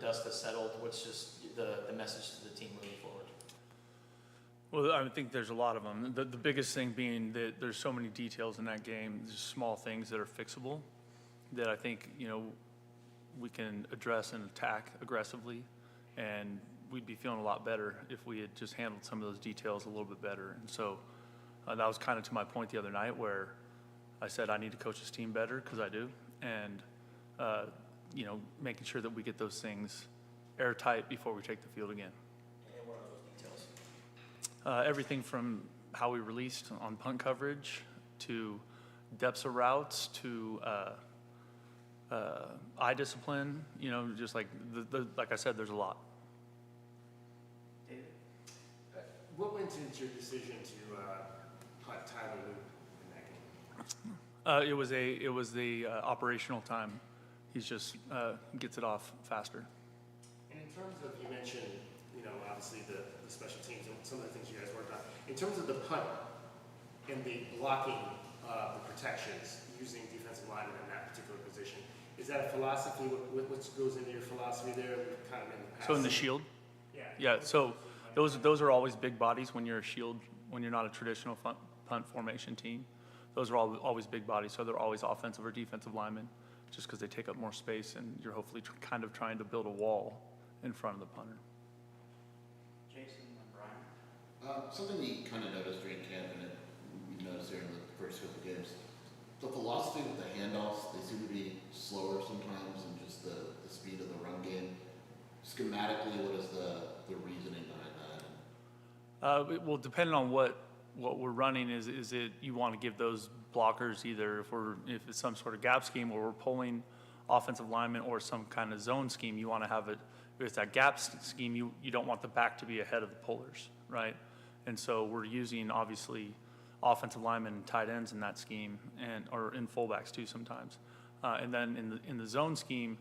dust has settled, what's just the message to the team moving forward? Well, I think there's a lot of them. The biggest thing being that there's so many details in that game, there's small things that are fixable that I think, we can address and attack aggressively, and we'd be feeling a lot better if we had just handled some of those details a little bit better. And so that was kind of to my point the other night where I said I need to coach this team better, because I do, and making sure that we get those things airtight before we take the field again. And what are those details? Everything from how we released on punt coverage to depths of routes to eye discipline, just like like I said, there's a lot. David? What went into your decision to punt Tyler Luke in that game? It was the operational time. He's just gets it off faster. And in terms of, you mentioned, obviously the special teams and some of the things you guys worked on. In terms of the punt and the blocking, the protections, using defensive linemen in that particular position, is that a philosophy? What goes into your philosophy there? Kind of in the past. So in the shield? Yeah. Yeah. So those are always big bodies when you're a shield, when you're not a traditional punt formation team. Those are always big bodies. So they're always offensive or defensive linemen, just because they take up more space, and you're hopefully kind of trying to build a wall in front of the punter. Jason and Brian? Something that you kind of noticed during camp, and we noticed during the first couple games, the velocity with the handoffs, they seem to be slower sometimes, and just the speed of the run game. Schematically, what is the reasoning behind that? Well, depending on what we're running, is it you want to give those blockers either if it's some sort of gap scheme where we're pulling offensive linemen, or some kind of zone scheme, you want to have it. If it's that gap scheme, you don't want the back to be ahead of the pullers, right? And so we're using obviously offensive linemen and tight ends in that scheme, or in fullbacks too sometimes. And then in the zone scheme,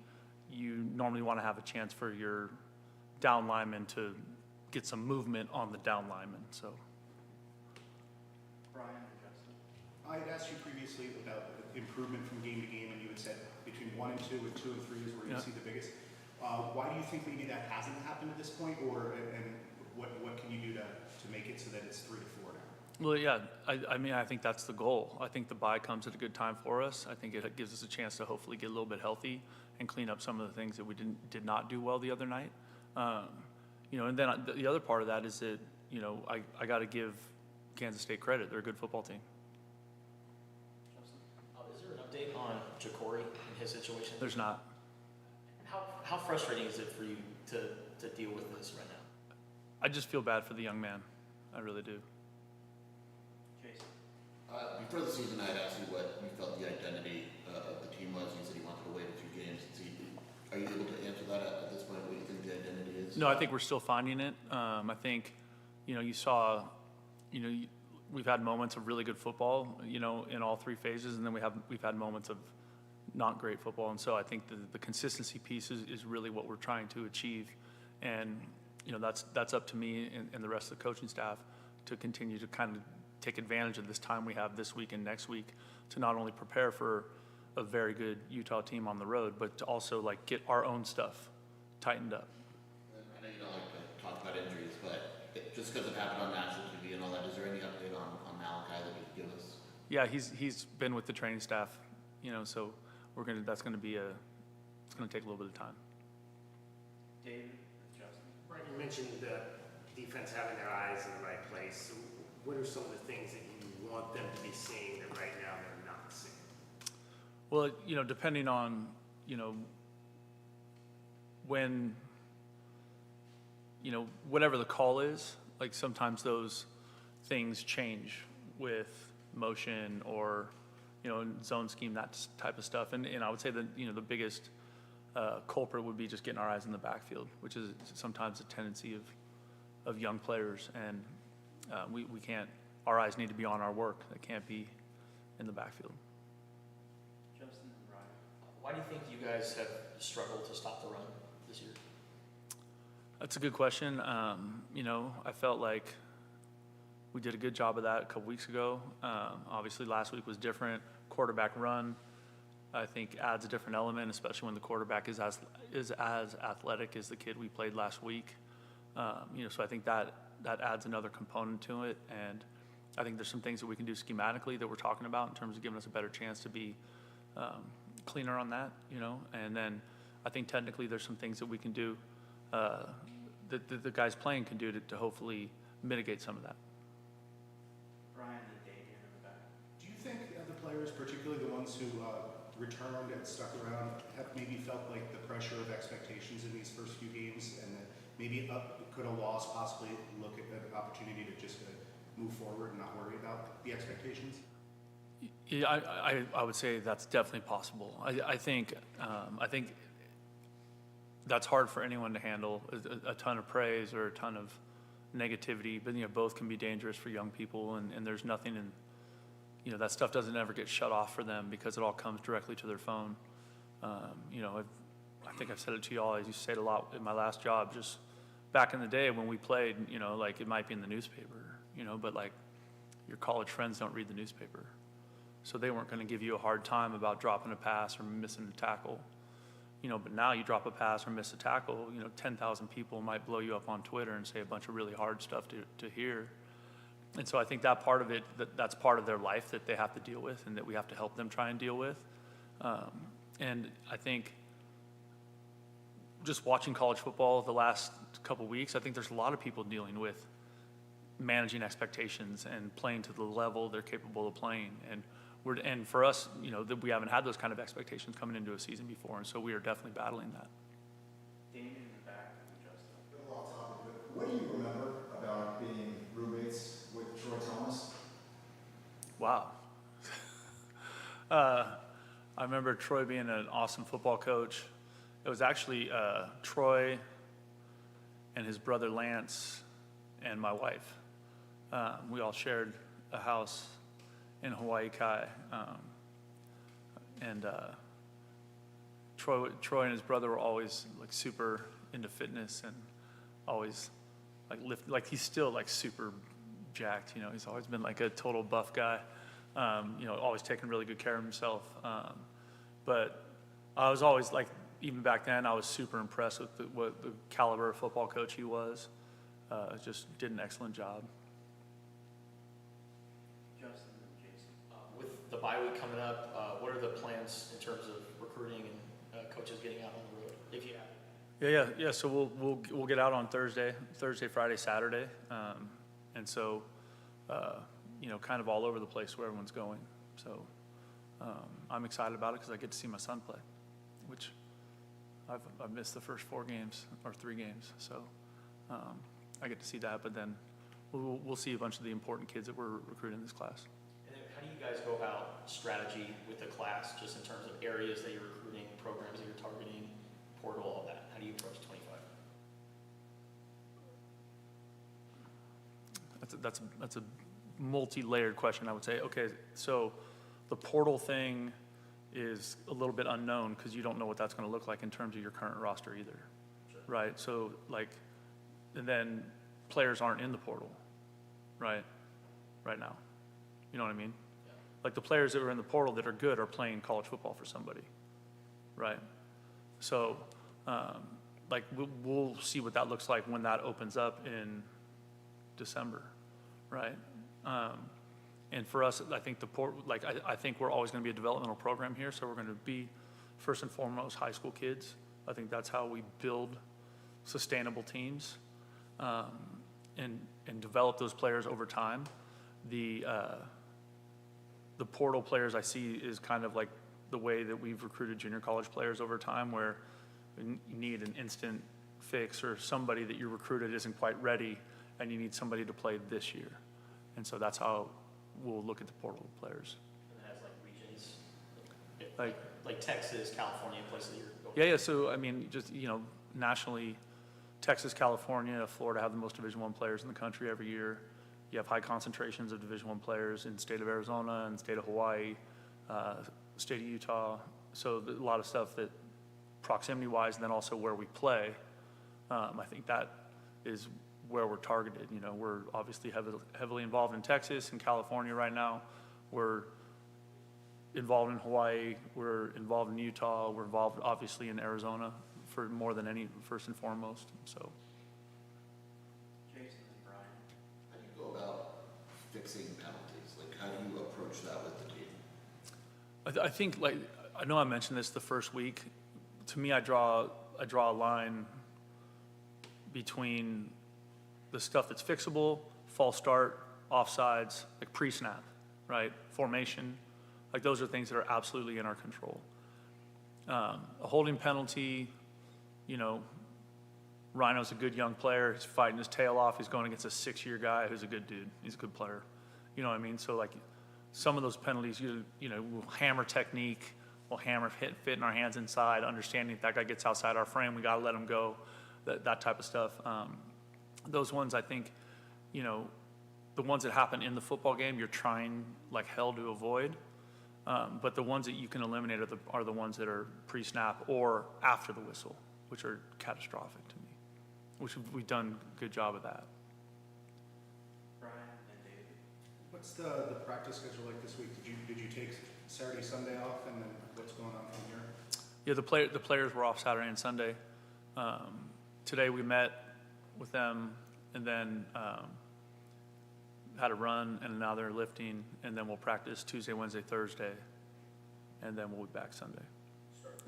you normally want to have a chance for your down lineman to get some movement on the down lineman. So. Brian or Justin? I had asked you previously about improvement from game to game, and you had said between 1 and 2 and 2 and 3 is where you see the biggest. Why do you think maybe that hasn't happened at this point, and what can you do to make it so that it's 3 to 4 now? Well, yeah, I think that's the goal. I think the bye comes at a good time for us. I think it gives us a chance to hopefully get a little bit healthy and clean up some of the things that we did not do well the other night. And then the other part of that is that, I got to give Kansas State credit. They're a good football team. Is there an update on Ja'Cory and his situation? There's not. How frustrating is it for you to deal with this right now? I just feel bad for the young man. I really do. Jason? Before the season, I had asked you what you felt the identity of the team was. You said you wanted to wait a few games and see. Are you able to answer that at this point? What do you think the identity is? No, I think we're still finding it. I think, you saw, we've had moments of really good football, in all three phases, and then we've had moments of not great football. And so I think the consistency piece is really what we're trying to achieve. And, that's up to me and the rest of the coaching staff to continue to kind of take advantage of this time we have this week and next week to not only prepare for a very good Utah team on the road, but to also get our own stuff tightened up. I know you don't like to talk about injuries, but just because it happened on national TV and all that, is there any update on Malachi that you could give us? Yeah, he's been with the training staff, so it's going to take a little bit of time. David or Justin? Right, you mentioned the defense having their eyes in the right place. So what are some of the things that you want them to be seeing that right now they're not seeing? Well, depending on, when, whatever the call is, sometimes those things change with motion or, zone scheme, that type of stuff. And I would say that, the biggest culprit would be just getting our eyes in the backfield, which is sometimes a tendency of young players. And we can't, our eyes need to be on our work. It can't be in the backfield. Justin and Brian? Why do you think you guys have struggled to stop the run this year? That's a good question. I felt like we did a good job of that a couple weeks ago. Obviously last week was different. Quarterback run I think adds a different element, especially when the quarterback is as athletic as the kid we played last week. So I think that adds another component to it, and I think there's some things that we can do schematically that we're talking about in terms of giving us a better chance to be cleaner on that, and then I think technically there's some things that we can do that the guys playing can do to hopefully mitigate some of that. Brian and Damian in the back. Do you think the players, particularly the ones who returned and stuck around, have maybe felt like the pressure of expectations in these first few games, and that maybe could a loss possibly look at an opportunity to just move forward and not worry about the expectations? Yeah, I would say that's definitely possible. I think that's hard for anyone to handle, a ton of praise or a ton of negativity, but both can be dangerous for young people, and there's nothing in, that stuff doesn't ever get shut off for them because it all comes directly to their phone. I think I've said it to y'all, I used to say it a lot in my last job, just back in the day when we played, like it might be in the newspaper, but like your college friends don't read the newspaper. So they weren't going to give you a hard time about dropping a pass or missing a tackle. But now you drop a pass or miss a tackle, 10,000 people might blow you up on Twitter and say a bunch of really hard stuff to hear. And so I think that part of it, that's part of their life that they have to deal with and that we have to help them try and deal with. And I think just watching college football the last couple weeks, I think there's a lot of people dealing with managing expectations and playing to the level they're capable of playing. And for us, that we haven't had those kind of expectations coming into a season before, and so we are definitely battling that. Damian in the back and Justin. Been a long time, but what do you remember about being roommates with Troy Thomas? Wow. I remember Troy being an awesome football coach. It was actually Troy and his brother Lance and my wife. We all shared a house in Hawaii Kai, and Troy and his brother were always like super into fitness and always like he's still like super jacked, he's always been like a total buff guy, always taking really good care of himself, but I was always like, even back then I was super impressed with what the caliber of football coach he was. Just did an excellent job. Justin and Jason. With the bye week coming up, what are the plans in terms of recruiting and coaches getting out on the road, if you have? Yeah. So we'll get out on Thursday, Friday, Saturday, and so kind of all over the place where everyone's going. So I'm excited about it because I get to see my son play, which I've missed the first 4 games or 3 games. So I get to see that, but then we'll see a bunch of the important kids that we're recruiting in this class. And then how do you guys go about strategy with the class, just in terms of areas that you're recruiting, programs that you're targeting, portal, all that? How do you approach 25? That's a multi-layered question, I would say. Okay, so the portal thing is a little bit unknown because you don't know what that's going to look like in terms of your current roster either, Sure. right? So and then players aren't in the portal, right now. You know what I mean? Yeah. Like the players that are in the portal that are good are playing college football for somebody, right? So we'll see what that looks like when that opens up in December, right? And for us, I think I think we're always going to be a developmental program here, so we're going to be first and foremost high school kids. I think that's how we build sustainable teams, and develop those players over time. The portal players I see is kind of like the way that we've recruited junior college players over time, where you need an instant fix or somebody that you recruited isn't quite ready and you need somebody to play this year. And so that's how we'll look at the portal players. And it has like regions, like Texas, California, places that you're going. Yeah. So I mean, just nationally, Texas, California, Florida have the most Division I players in the country every year. You have high concentrations of Division I players in the state of Arizona and the state of Hawaii, state of Utah. So a lot of stuff that proximity-wise, and then also where we play. I think that is where we're targeted. We're obviously heavily involved in Texas and California right now. involved in Hawaii, we're involved in Utah, we're involved obviously in Arizona for more than any, first and foremost, so. Jason and Brian. How do you go about fixing penalties? Like, how do you approach that with the team? I think, like, I know I mentioned this the first week. To me, I draw a line between the stuff that's fixable, false start, offsides, like pre-snap, right? Formation, like those are things that are absolutely in our control. A holding penalty, you know, Rhino's a good young player. He's fighting his tail off. He's going against a 6-year guy who's a good dude. He's a good player. You know what I mean? So like some of those penalties, you know, we'll hammer technique, we'll hammer fit in our hands inside, understanding if that guy gets outside our frame, we got to let him go, that type of stuff. Those ones, I think, you know, the ones that happen in the football game, you're trying like hell to avoid. But the ones that you can eliminate are the ones that are pre-snap or after the whistle, which are catastrophic to me, which we've done a good job of that. Brian and David. What's the practice schedule like this week? Did you take Saturday, Sunday off, and then what's going on from here? Yeah, the players were off Saturday and Sunday. Today we met with them and then had a run, and now they're lifting, and then we'll practice Tuesday, Wednesday, Thursday, and then we'll be back Sunday.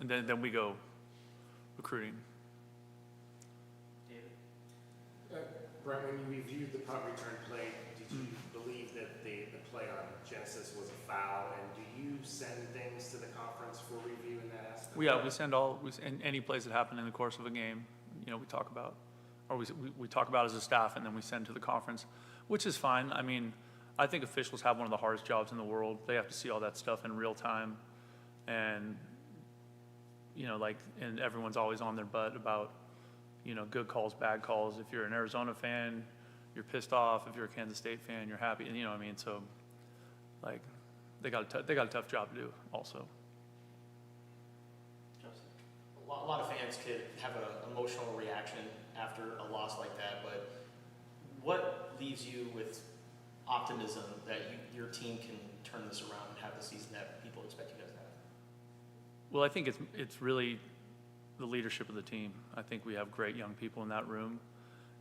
And then we go recruiting. David. Brent, when you reviewed the punt return play, did you believe that the play on Genesis was a foul? And do you send things to the conference for review in that aspect? We send any plays that happen in the course of a game, you know, we talk about, or we talk about as a staff, and then we send to the conference, which is fine. I mean, I think officials have one of the hardest jobs in the world. They have to see all that stuff in real time, and, you know, like, and everyone's always on their butt about, you know, good calls, bad calls. If you're an Arizona fan, you're pissed off. If you're a Kansas State fan, you're happy. And you know what I mean? So, like, they got a tough job to do also. Justin. A lot of fans could have an emotional reaction after a loss like that, but what leaves you with optimism that your team can turn this around and have the season that people expect you guys to have? Well, I think it's really the leadership of the team. I think we have great young people in that room,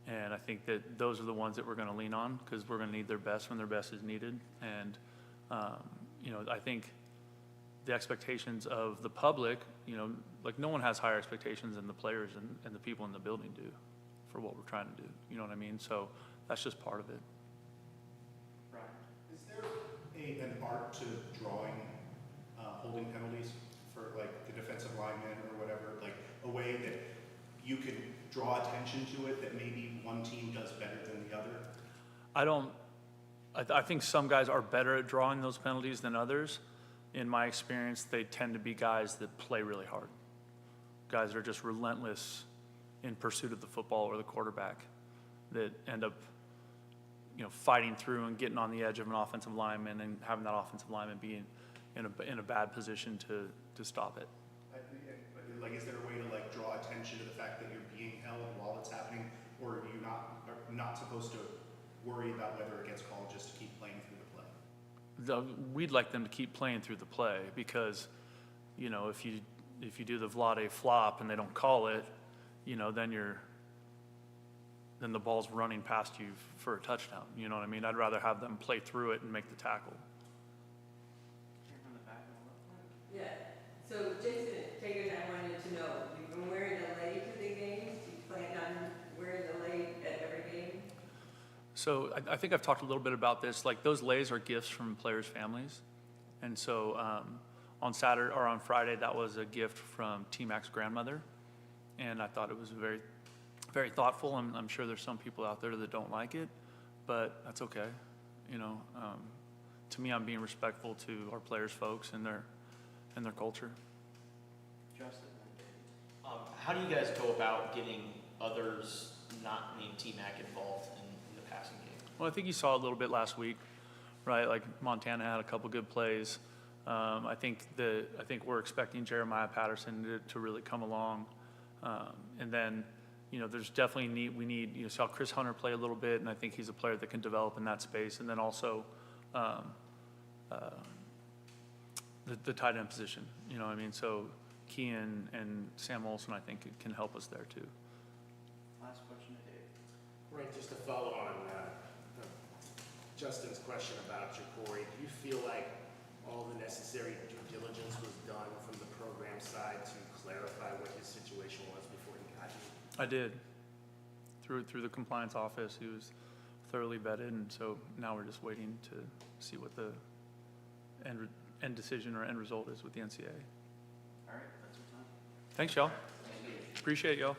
and I think that those are the ones that we're going to lean on, because we're going to need their best when their best is needed. And you know, I think the expectations of the public, you know, like no one has higher expectations than the players and the people in the building do for what we're trying to do. You know what I mean? So that's just part of it. Brian. Is there an art to drawing holding penalties for like the defensive lineman or whatever, like a way that you can draw attention to it that maybe one team does better than the other? I think some guys are better at drawing those penalties than others. In my experience, they tend to be guys that play really hard. Guys that are just relentless in pursuit of the football or the quarterback, that end up, you know, fighting through and getting on the edge of an offensive lineman and having that offensive lineman be in a bad position to stop it. Like, is there a way to like draw attention to the fact that you're being held while it's happening, or are you not supposed to worry about whether it gets called, just to keep playing through the play? We'd like them to keep playing through the play, because, you know, if you do the Vlade flop and they don't call it, you know, then the ball's running past you for a touchdown. You know what I mean? I'd rather have them play through it and make the tackle. Here from the back on the left. Yeah, so Jason, Taylor and I wanted to know, you've been wearing a lei to the games, do you plan on wearing the lei at every game? So I think I've talked a little bit about this. Like, those leis are gifts from players' families. And so on Saturday or on Friday, that was a gift from T-Mac's grandmother. And I thought it was very, very thoughtful. I'm sure there's some people out there that don't like it, but that's okay. You know, to me, I'm being respectful to our players' folks and their culture. Justin and David. How do you guys go about getting others not named T-Mac involved in the passing game? Well, I think you saw a little bit last week, right? Like Montana had a couple good plays. I think we're expecting Jeremiah Patterson to really come along. And then, you know, there's definitely we need, you know, saw Chris Hunter play a little bit, and I think he's a player that can develop in that space. And then also the the tight end position, you know what I mean? So Key and Sam Olson, I think, can help us there too. Last question to Dave. Right, just to follow on Justin's question about Ja'Cory, do you feel like all the necessary due diligence was done from the program side to clarify what his situation was before he got here? I did. Through the compliance office, he was thoroughly vetted, and so now we're just waiting to see what the end decision or end result is with the NCAA. All right, that's your time. Thanks, y'all. Thank you. Appreciate y'all.